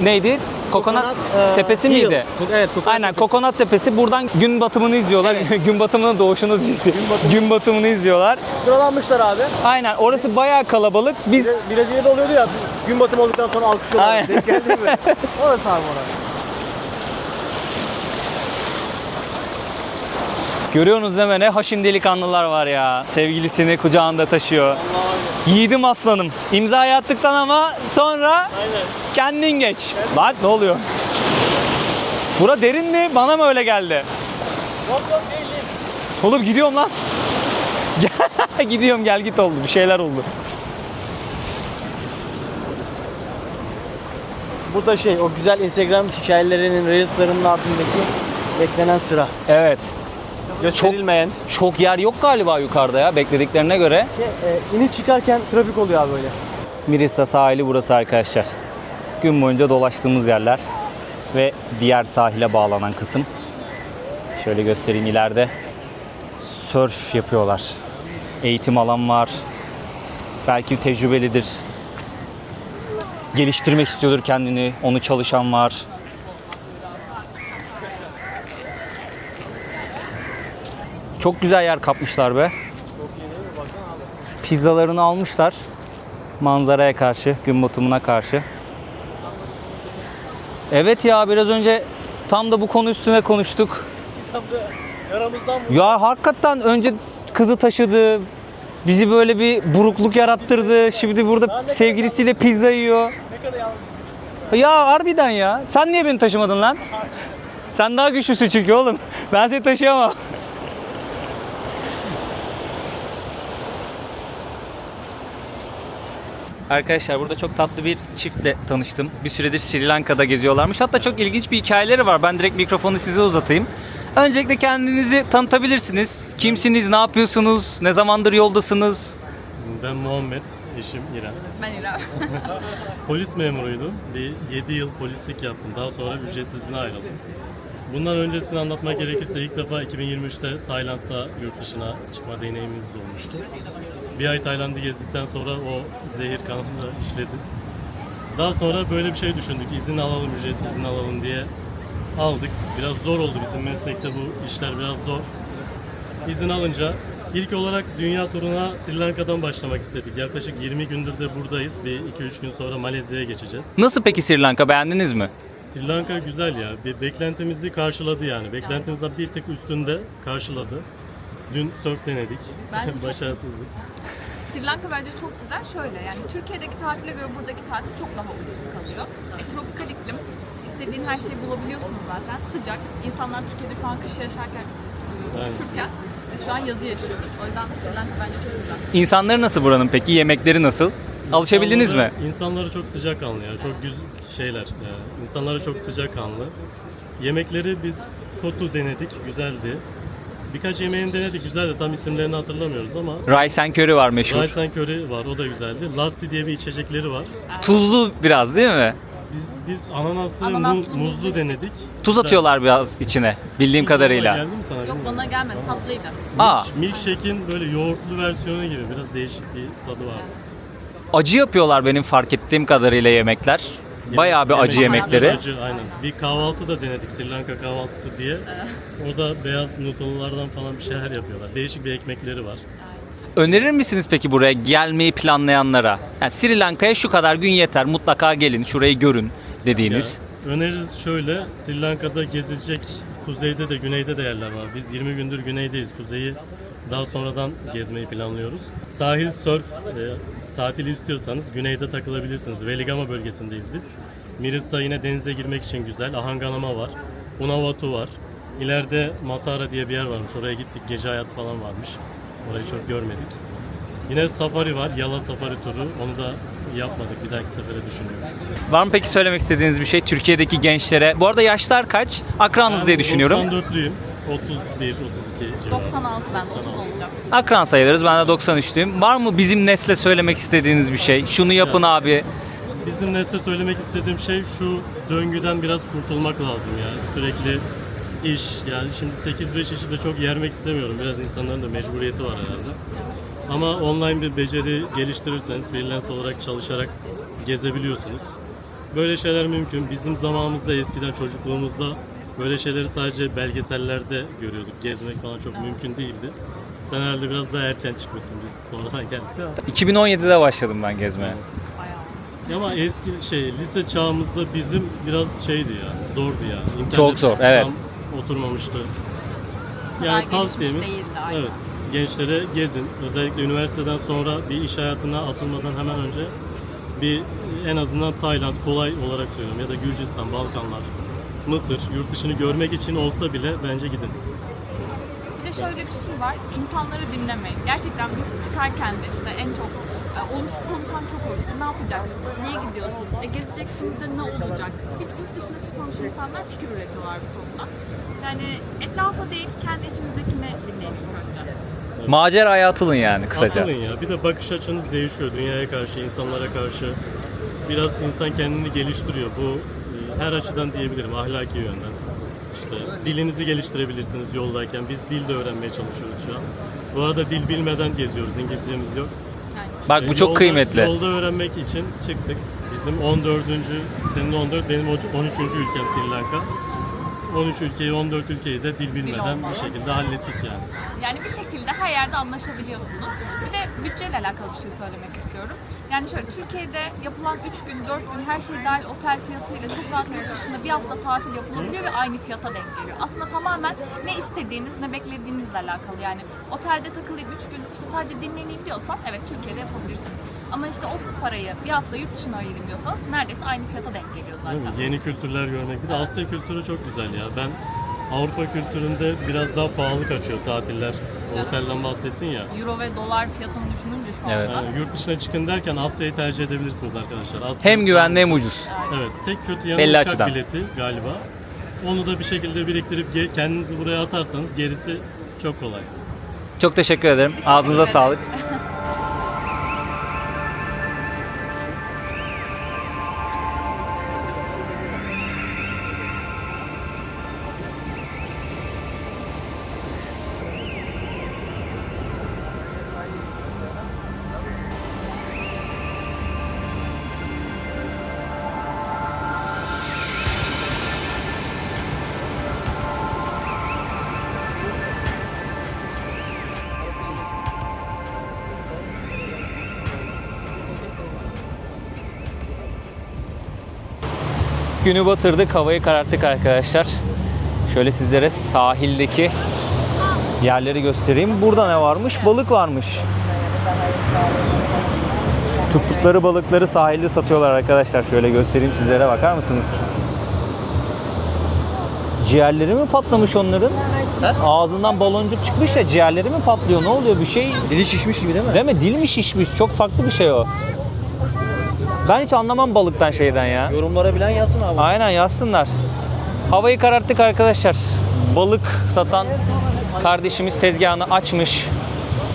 neydi? Kokonat tepesi Hill. miydi? Evet, Kokonat Aynen, Tepesi. Kokonat tepesi. Buradan gün batımını izliyorlar. gün batımının doğuşunu diyecektim. Gün batımını izliyorlar. Sıralanmışlar abi. Aynen, orası bayağı kalabalık. Biz Brezilya'da oluyordu ya. Gün batımı olduktan sonra alkışlıyorlar. Aynen. Denk geldin mi? Orası abi orası. Görüyorsunuz değil mi? Ne haşin delikanlılar var ya. Sevgilisini kucağında taşıyor. Yiğidim aslanım. İmzayı attıktan ama sonra kendin geç. Lan ne oluyor? Bura derin mi? Bana mı öyle geldi? Yok değilim. Oğlum gidiyorum lan. Gidiyorum, gel git oldu. Bir şeyler oldu. Burada o güzel Instagram hikayelerinin, Reels'larının ardındaki beklenen sıra. Evet. Gösterilmeyen. Çok yer yok galiba yukarıda ya beklediklerine göre. İnip çıkarken trafik oluyor abi böyle. Mirisa sahili burası arkadaşlar. Gün boyunca dolaştığımız yerler ve diğer sahile bağlanan kısım. Şöyle göstereyim, ileride sörf yapıyorlar. Eğitim alan var. Belki tecrübelidir. Geliştirmek istiyordur kendini. Onu çalışan var. Çok güzel yer kapmışlar be. Pizzalarını almışlar. Manzaraya karşı, gün batımına karşı. Evet ya, biraz önce tam da bu konu üstüne konuştuk. Ya hakikaten önce kızı taşıdı. Bizi böyle bir burukluk yarattırdı. Şimdi burada sevgilisiyle pizza yiyor. Ya harbiden ya. Sen niye beni taşımadın lan? Sen daha güçlüsün çünkü oğlum. Ben seni taşıyamam. Arkadaşlar burada çok tatlı bir çiftle tanıştım. Bir süredir Sri Lanka'da geziyorlarmış. Hatta çok ilginç bir hikayeleri var. Ben direkt mikrofonu size uzatayım. Öncelikle kendinizi tanıtabilirsiniz. Kimsiniz, ne yapıyorsunuz, ne zamandır yoldasınız? Ben Muhammed, eşim İrem. Ben İrem. Polis memuruydum. Bir 7 yıl polislik yaptım. Daha sonra ücretsiz izne ayrıldım. Bundan öncesini anlatmak gerekirse ilk defa 2023'te Tayland'da yurt dışına çıkma deneyimimiz olmuştu. Bir ay Tayland'ı gezdikten sonra o zehir kanımda işledi. Daha sonra böyle bir şey düşündük. İzin alalım, ücretsiz izin alalım diye aldık. Biraz zor oldu bizim meslekte, bu işler biraz zor. İzin alınca ilk olarak dünya turuna Sri Lanka'dan başlamak istedik. Yaklaşık 20 gündür de buradayız. Bir 2-3 gün sonra Malezya'ya geçeceğiz. Nasıl peki Sri Lanka, beğendiniz mi? Sri Lanka güzel ya. Bir beklentimizi karşıladı yani. Beklentimizden bir tık üstünde karşıladı. Dün surf denedik. Bence çok- Başarısızlık. Sri Lanka bence çok güzel. Şöyle yani Türkiye'deki tatile göre buradaki tatil çok daha ucuz kalıyor. Tropikal iklim. İstediğin her şeyi bulabiliyorsunuz zaten. Sıcak. İnsanlar Türkiye'de şu an kış yaşarken, üşürken ve şu an yazı yaşıyoruz. O yüzden Sri Lanka bence çok güzel. İnsanları nasıl buranın peki? Yemekleri nasıl? Alışabildiniz mi? İnsanları çok sıcakkanlı ya. Çok şeyler. İnsanları çok sıcakkanlı. Yemekleri biz kotu denedik. Güzeldi. Birkaç yemeğini denedik. Güzeldi. Tam isimlerini hatırlamıyoruz ama. Rice and curry var meşhur. Rice and curry var. O da güzeldi. Lassi diye bir içecekleri var. Tuzlu biraz değil mi? Biz ananaslı, Ananaslı, muzlu muzlu denedik. Tuz atıyorlar biraz içine bildiğim kadarıyla. Geldi mi sana? Yok bilmiyorum. bana gelmedi. Tatlıydı. Aa, Milkshake'in böyle yoğurtlu versiyonu gibi biraz değişik bir tadı var. acı yapıyorlar benim fark ettiğim kadarıyla yemekler. Bayağı bir acı yemekleri. Acı, aynen. Bir kahvaltı da denedik, Sri Lanka kahvaltısı diye. Orada beyaz noodle'lardan falan bir şeyler yapıyorlar. Değişik bir ekmekleri var. Önerir misiniz peki buraya gelmeyi planlayanlara? Yani Sri Lanka'ya şu kadar gün yeter, mutlaka gelin, şurayı görün dediğiniz. Öneririz şöyle, Sri Lanka'da gezilecek kuzeyde de güneyde de yerler var. Biz 20 gündür güneydeyiz. Kuzeyi daha sonradan gezmeyi planlıyoruz. Sahil, surf, tatili istiyorsanız güneyde takılabilirsiniz. Veligama bölgesindeyiz biz. Mirisa yine denize girmek için güzel. Ahanganama var. Unavatu var. İleride Matara diye bir yer varmış. Oraya gittik. Gece hayatı falan varmış. Orayı çok görmedik. Yine safari var. Yala safari turu. Onu da yapmadık. Bir dahaki sefere düşünüyoruz. Var mı peki söylemek istediğiniz bir şey Türkiye'deki gençlere? Bu arada yaşlar kaç? Akranız diye düşünüyorum. 94'lüyüm. 31, 32 civarı. 96 ben 30 olacağım. Akran sayılırız. Ben de 93'lüyüm. Var mı bizim nesle söylemek istediğiniz bir şey? Şunu yapın abi. Bizim nesle söylemek istediğim şey şu döngüden biraz kurtulmak lazım ya. Sürekli iş yani şimdi 8-5 işi de çok yermek istemiyorum. Biraz insanların da mecburiyeti var herhalde. Ama online bir beceri geliştirirseniz freelance olarak çalışarak gezebiliyorsunuz. Böyle şeyler mümkün. Bizim zamanımızda eskiden çocukluğumuzda böyle şeyleri sadece belgesellerde görüyorduk. Gezmek falan çok mümkün değildi. Sen herhalde biraz daha erken çıkmışsın. Biz sonradan geldik ama. 2017'de başladım ben gezmeye. Ama eski lise çağımızda bizim biraz şeydi ya, zordu ya. İnternet Çok zor, evet. tam oturmamıştı. kadar Yani gelişmiş tavsiyemiz, değildi. Aynen. evet, gençlere gezin. Özellikle üniversiteden sonra bir iş hayatına atılmadan hemen önce bir en azından Tayland, kolay olarak söylüyorum, ya da Gürcistan, Balkanlar, Mısır, yurt dışını görmek için olsa bile bence gidin. Bir de şöyle bir şey var, insanları dinlemek. Gerçekten biz çıkarken de işte en çok olumsuz konuşan çok olur. İşte ne yapacaksınız, niye gidiyorsunuz, gezeceksiniz de ne olacak? Hiç yurt dışına çıkmamış insanlar fikir üretiyorlar bu konuda. Yani etrafa değil, kendi içimizdekini dinleyin ilk önce. Maceraya atılın yani kısaca. Atılın ya. Bir de bakış açınız değişiyor dünyaya karşı, insanlara karşı. Biraz insan kendini geliştiriyor. Bu her açıdan diyebilirim, ahlaki yönden. İşte dilinizi geliştirebilirsiniz yoldayken. Biz dil de öğrenmeye çalışıyoruz şu an. Bu arada dil bilmeden geziyoruz, İngilizcemiz yok. Bak bu çok Yolda- kıymetli. Yolda öğrenmek için çıktık. Bizim 14. senin 14, benim 13. ülkem Sri Lanka. 13 ülkeyi, 14 ülkeyi de dil bilmeden bir şekilde hallettik yani. Yani bir şekilde her yerde anlaşabiliyorsunuz. Bir de bütçeyle alakalı bir şey söylemek istiyorum. Yani şöyle, Türkiye'de yapılan 3 gün, 4 gün her şey dahil otel fiyatıyla çok rahat yurt dışında bir hafta tatil yapılabiliyor ve aynı fiyata denk geliyor. Aslında tamamen ne istediğiniz, ne beklediğinizle alakalı. Yani otelde takılayım 3 gün işte sadece dinleneyim diyorsan evet Türkiye'de yapabilirsiniz. Ama işte o parayı bir hafta yurt dışına ayırayım diyorsanız neredeyse aynı fiyata denk geliyor Değil mi? zaten. Yeni kültürler görmek. Bir de Asya kültürü çok güzel ya. Ben Avrupa kültüründe biraz daha pahalı kaçıyor tatiller. Otelden bahsettin ya. Euro ve dolar fiyatını düşününce şu anda. Evet. Yani yurt dışına çıkın derken Asya'yı tercih edebilirsiniz arkadaşlar. Asya Hem güvenli hem ucuz. Evet. Tek kötü yanı Belli uçak açıdan. bileti galiba. Onu da bir şekilde biriktirip kendinizi buraya atarsanız gerisi çok kolay. Çok teşekkür ederim. Ağzınıza sağlık. Günü batırdık, havayı kararttık arkadaşlar. Şöyle sizlere sahildeki yerleri göstereyim. Burada ne varmış? Balık varmış. Tuttukları balıkları sahilde satıyorlar arkadaşlar. Şöyle göstereyim sizlere, bakar mısınız? Ciğerleri mi patlamış onların? Ağzından baloncuk çıkmış ya, ciğerleri mi patlıyor? Ne oluyor, bir şey? Dili şişmiş gibi değil mi? Değil mi? Dil mi şişmiş? Çok farklı bir şey o. Ben hiç anlamam balıktan, şeyden ya. Yorumlara bilen yazsın abi. Aynen, yazsınlar. Havayı kararttık arkadaşlar. Balık satan kardeşimiz tezgahını açmış.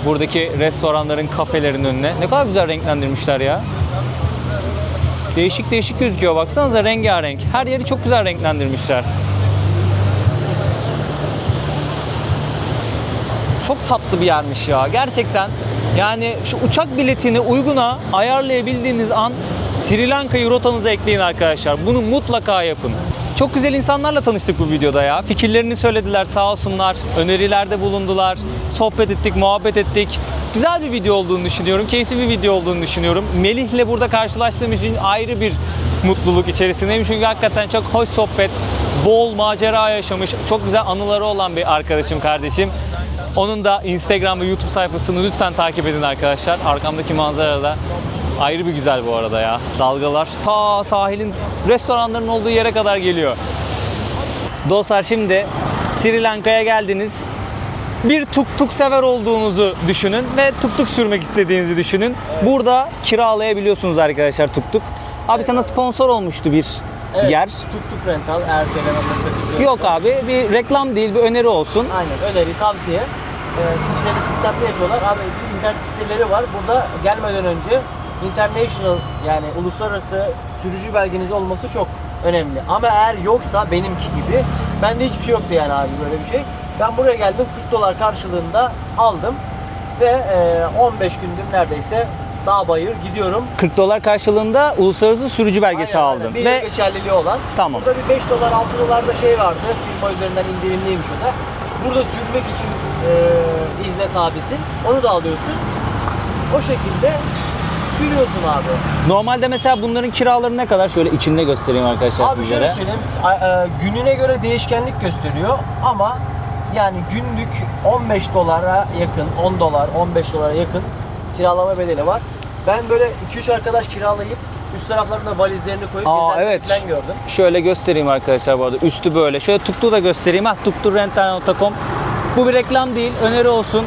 Buradaki restoranların, kafelerin önüne. Ne kadar güzel renklendirmişler ya. Değişik değişik gözüküyor. Baksanıza, rengarenk. Her yeri çok güzel renklendirmişler. Çok tatlı bir yermiş ya. Gerçekten yani şu uçak biletini uyguna ayarlayabildiğiniz an Sri Lanka'yı rotanıza ekleyin arkadaşlar. Bunu mutlaka yapın. Çok güzel insanlarla tanıştık bu videoda ya. Fikirlerini söylediler sağ olsunlar. Önerilerde bulundular. Sohbet ettik, muhabbet ettik. Güzel bir video olduğunu düşünüyorum. Keyifli bir video olduğunu düşünüyorum. Melih'le burada karşılaştığım için ayrı bir mutluluk içerisindeyim. Çünkü hakikaten çok hoş sohbet, bol macera yaşamış, çok güzel anıları olan bir arkadaşım, kardeşim. Onun da Instagram ve YouTube sayfasını lütfen takip edin arkadaşlar. Arkamdaki manzara da ayrı bir güzel bu arada ya. Dalgalar ta sahilin, restoranların olduğu yere kadar geliyor. Dostlar, şimdi Sri Lanka'ya geldiniz. Bir tuk tuk sever olduğunuzu düşünün ve tuk tuk sürmek istediğinizi düşünün. Burada kiralayabiliyorsunuz arkadaşlar tuk tuk. Abi sana sponsor olmuştu bir yer. Tuk tuk rental, eğer söylememden sakınca Yok abi, bir reklam değil, bir öneri olsun. Aynen, öneri, tavsiye. İşleri sistemli yapıyorlar. Abi internet siteleri var. Burada gelmeden önce international, yani uluslararası sürücü belgeniz olması çok önemli. Ama eğer yoksa, benimki gibi, bende hiçbir şey yoktu yani abi, böyle bir şey. Ben buraya geldim, $40 karşılığında aldım ve 15 gündür neredeyse dağ bayır gidiyorum. $40 karşılığında uluslararası sürücü belgesi Aynen, aldın. Bir Ve yıl geçerliliği olan. Tamam. Burada bir $5, $6 da şey vardı. Firma üzerinden indirimliymiş o da. Burada sürmek için izne tabisin. Onu da alıyorsun. O şekilde sürüyorsun abi. normalde mesela bunların kiraları ne kadar? Şöyle içinde göstereyim arkadaşlar Abi sizlere. şöyle söyleyeyim. Gününe göre değişkenlik gösteriyor ama Yani günlük 15 dolara yakın, 10 dolar, 15 dolara yakın kiralama bedeli var. Ben böyle 2-3 arkadaş kiralayıp üst taraflarına valizlerini koyup gezerken Evet. falan gördüm. Şöyle göstereyim arkadaşlar bu arada. Üstü böyle. Şöyle tuktuğu da göstereyim. tuktukrental.com. Bu bir reklam değil. Öneri olsun.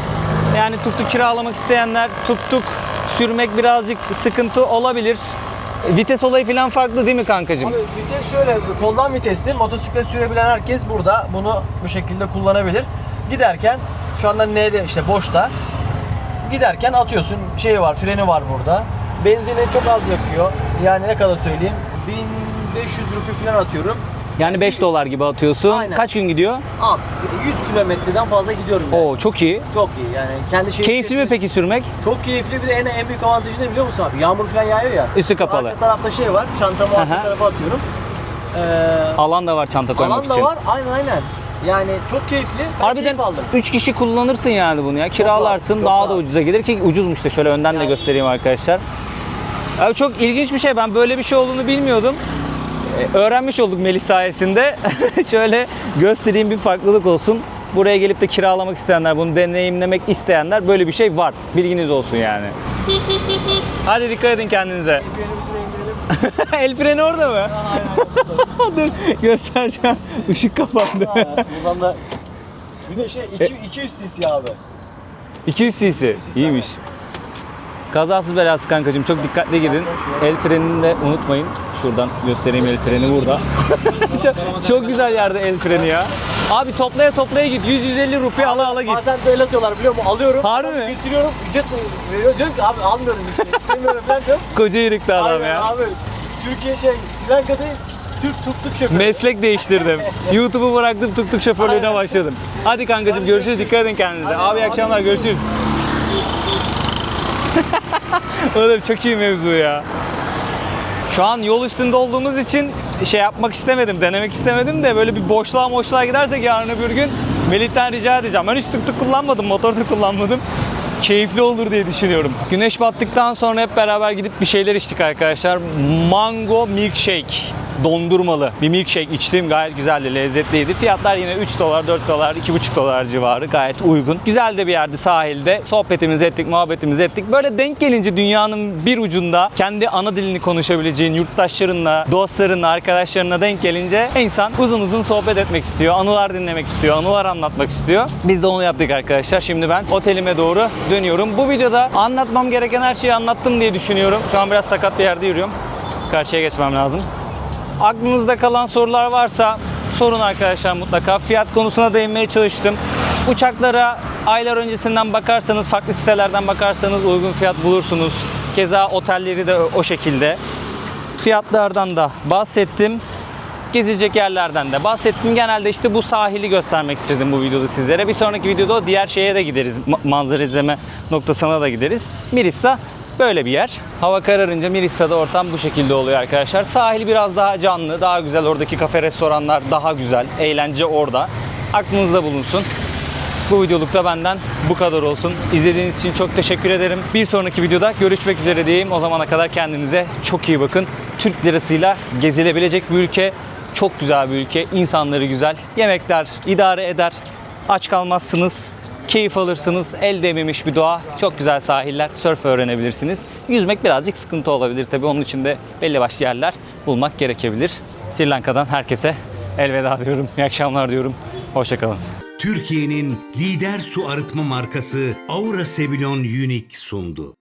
Yani tuktuk kiralamak isteyenler, tuktuk sürmek birazcık sıkıntı olabilir. Vites olayı falan farklı değil mi kankacığım? Abi vites şöyle, koldan vitesli, motosiklet sürebilen herkes burada bunu bu şekilde kullanabilir. Giderken şu anda N'de işte boşta. Giderken atıyorsun, şeyi var, freni var burada. Benzini çok az yakıyor. Yani ne kadar söyleyeyim? 1500 rupi falan atıyorum. Yani 5 dolar gibi atıyorsun. Aynen. Kaç gün gidiyor? Abi 100 kilometreden fazla gidiyorum yani. Oo çok iyi. Çok iyi yani. Kendi şeyim Keyifli mi peki sürmek? Çok keyifli, bir de en büyük avantajı ne biliyor musun abi? Yağmur falan yağıyor ya. Üstü kapalı. Arka tarafta şey var, çantamı arka Aha. tarafa atıyorum. Alan da var çanta koymak Alan da için. var, aynen. Yani çok keyifli. Ben Harbiden keyif aldım. 3 kişi kullanırsın yani bunu ya. Kiralarsın çok daha da rahat. ucuza gelir ki ucuzmuş da şöyle önden de Yani. göstereyim arkadaşlar. Abi çok ilginç bir şey. Ben böyle bir şey olduğunu bilmiyordum. Öğrenmiş olduk Melih sayesinde. Şöyle göstereyim bir farklılık olsun. Buraya gelip de kiralamak isteyenler, bunu deneyimlemek isteyenler böyle bir şey var. Bilginiz olsun yani. Hadi dikkat edin kendinize. El freni orada mı? Dur göstereceğim. Işık kapandı. Buradan da bir de şey 200 cc abi. 200 cc. İyiymiş. Kazasız belasız kankacığım. Çok dikkatli gidin. El frenini de unutmayın. Şuradan göstereyim el freni burada. çok güzel yerde el freni ya. Abi toplaya git. 100-150 rupiye ala git. Bazen de el atıyorlar biliyor musun? Alıyorum. Harbi adam mi? Getiriyorum. Ücret veriyor. Diyorum ki abi almıyorum işte. İstemiyorum falan diyorum. Koca yürüktü adam Aynen ya. abi. Türkiye Sri Lanka'da Türk tuktuk şoförü. Meslek değiştirdim. YouTube'u bıraktım, tuktuk şoförlüğüne başladım. Hadi kankacığım görüşürüz. Dikkat edin kendinize. Abi iyi akşamlar. Görüşürüz. Oğlum çok iyi mevzu ya. Şu an yol üstünde olduğumuz için şey yapmak istemedim, denemek istemedim de böyle bir boşluğa gidersek yarın öbür gün Melih'ten rica edeceğim. Ben hiç tuk kullanmadım, motor da kullanmadım. Keyifli olur diye düşünüyorum. Güneş battıktan sonra hep beraber gidip bir şeyler içtik arkadaşlar. Mango milkshake. Dondurmalı bir milkshake içtim. Gayet güzeldi, lezzetliydi. Fiyatlar yine 3 dolar, 4 dolar, 2,5 dolar civarı. Gayet uygun. Güzel de bir yerdi sahilde. Sohbetimizi ettik, muhabbetimizi ettik. Böyle denk gelince dünyanın bir ucunda kendi ana dilini konuşabileceğin yurttaşlarınla, dostlarınla, arkadaşlarına denk gelince insan uzun uzun sohbet etmek istiyor. Anılar dinlemek istiyor, anılar anlatmak istiyor. Biz de onu yaptık arkadaşlar. Şimdi ben otelime doğru dönüyorum. Bu videoda anlatmam gereken her şeyi anlattım diye düşünüyorum. Şu an biraz sakat bir yerde yürüyorum. Karşıya geçmem lazım. Aklınızda kalan sorular varsa sorun arkadaşlar mutlaka. Fiyat konusuna değinmeye çalıştım. Uçaklara aylar öncesinden bakarsanız, farklı sitelerden bakarsanız uygun fiyat bulursunuz. Keza otelleri de o şekilde. Fiyatlardan da bahsettim. Gezilecek yerlerden de bahsettim. Genelde işte bu sahili göstermek istedim bu videoda sizlere. Bir sonraki videoda o diğer şeye de gideriz. Manzara izleme noktasına da gideriz. Mirissa böyle bir yer. Hava kararınca Mirissa'da ortam bu şekilde oluyor arkadaşlar. Sahil biraz daha canlı, daha güzel. Oradaki kafe, restoranlar daha güzel. Eğlence orada. Aklınızda bulunsun. Bu videolukta benden bu kadar olsun. İzlediğiniz için çok teşekkür ederim. Bir sonraki videoda görüşmek üzere diyeyim. O zamana kadar kendinize çok iyi bakın. Türk lirasıyla gezilebilecek bir ülke. Çok güzel bir ülke. İnsanları güzel. Yemekler idare eder. Aç kalmazsınız. Keyif alırsınız. El değmemiş bir doğa. Çok güzel sahiller. Surf öğrenebilirsiniz. Yüzmek birazcık sıkıntı olabilir tabii. Onun için de belli başlı yerler bulmak gerekebilir. Sri Lanka'dan herkese elveda diyorum. İyi akşamlar diyorum. Hoşçakalın. Türkiye'nin lider su arıtma markası Aura Sebilon Unique sundu.